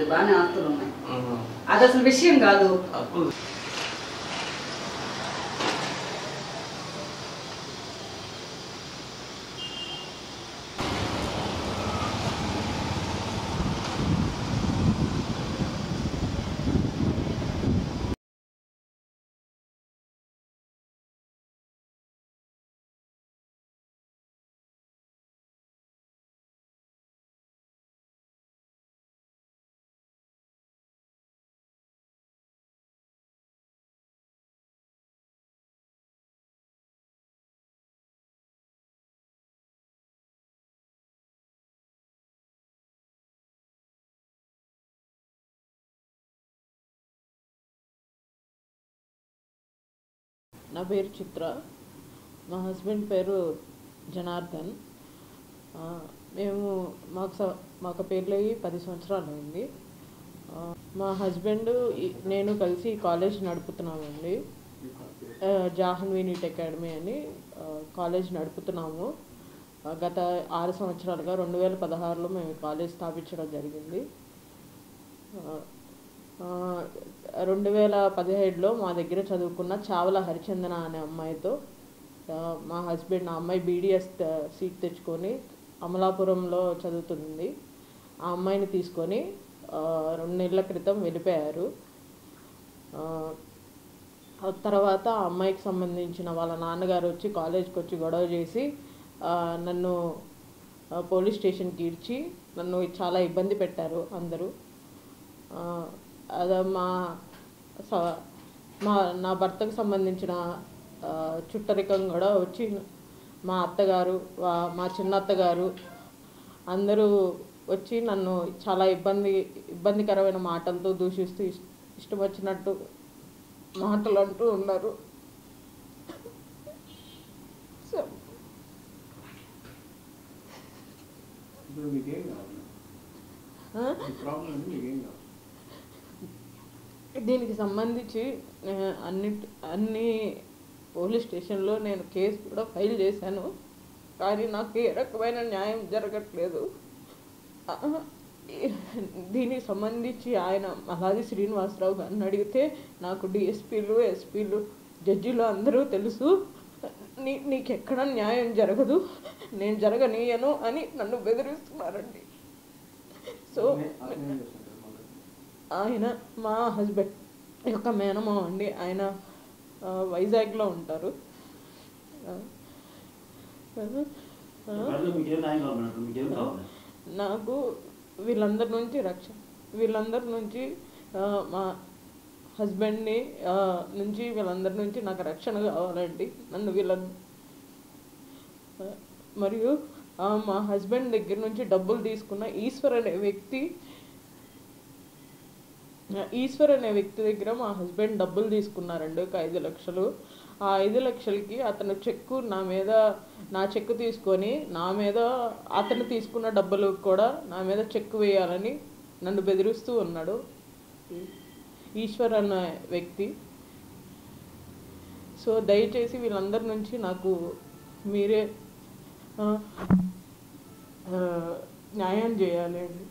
లేదు, బాగానే ఆస్తులు ఉన్నాయి. అది అసలు విషయం కాదు. నా పేరు చిత్ర, మా హస్బెండ్ పేరు జనార్దన్. మేము మాకు పెళ్ళయి 10 సంవత్సరాలు అయింది. మా హస్బెండ్ నేను కలిసి కాలేజ్ నడుపుతున్నామండి. జాహ్నవి నీట్ అకాడమీ అని కాలేజ్ నడుపుతున్నాము. గత 6 సంవత్సరాలుగా 2016లో మేము కాలేజ్ స్థాపించడం జరిగింది. 2017లో మా దగ్గర చదువుకున్న చావల హరిచందన అనే అమ్మాయితో మా హస్బెండ్, ఆ అమ్మాయి బీడీఎస్ సీట్ తెచ్చుకొని అమలాపురంలో చదువుతుంది. ఆ అమ్మాయిని తీసుకొని 2 నెలల క్రితం వెళ్ళిపోయారు. తర్వాత ఆ అమ్మాయికి సంబంధించిన వాళ్ళ నాన్నగారు వచ్చి కాలేజ్కి వచ్చి గొడవ చేసి నన్ను పోలీస్ స్టేషన్కి ఈడ్చి నన్ను చాలా ఇబ్బంది పెట్టారు అందరూ. అదే నా భర్తకు సంబంధించిన చుట్టరికం కూడా వచ్చి మా అత్తగారు, మా చిన్నత్తగారు అందరూ వచ్చి నన్ను చాలా ఇబ్బందికరమైన మాటలతో దూషిస్తూ ఇష్టం వచ్చినట్టు మాటలు అంటూ ఉన్నారు. దీనికి సంబంధించి అన్ని పోలీస్ స్టేషన్లో నేను కేసు కూడా ఫైల్ చేశాను, కానీ నాకు ఏ రకమైన న్యాయం జరగట్లేదు. దీనికి సంబంధించి ఆయన మల్లాది శ్రీనివాసరావు గారిని అడిగితే నాకు డిఎస్పీలు, ఎస్పీలు, జడ్జిలు అందరూ తెలుసు, నీకెక్కడ న్యాయం జరగదు, నేను జరగనీయను అని నన్ను బెదిరిస్తున్నారండి. సో ఆయన మా హస్బెండ్ యొక్క మేనమామ అండి. ఆయన వైజాగ్లో ఉంటారు. నాకు వీళ్ళందరి నుంచి మా హస్బెండ్ని నుంచి వీళ్ళందరి నుంచి నాకు రక్షణ కావాలండి. మరియు మా హస్బెండ్ దగ్గర నుంచి డబ్బులు తీసుకున్న ఈశ్వర్ అనే వ్యక్తి దగ్గర మా హస్బెండ్ డబ్బులు తీసుకున్నారండి, ఒక 5 లక్షలు. ఆ 5 లక్షలకి అతను నా చెక్కు తీసుకొని అతను తీసుకున్న డబ్బులు కూడా నా మీద చెక్కు వేయాలని నన్ను బెదిరిస్తూ ఉన్నాడు ఈశ్వర్ అన్న వ్యక్తి. సో దయచేసి వీళ్ళందరి నుంచి నాకు మీరే న్యాయం చేయాలి అండి.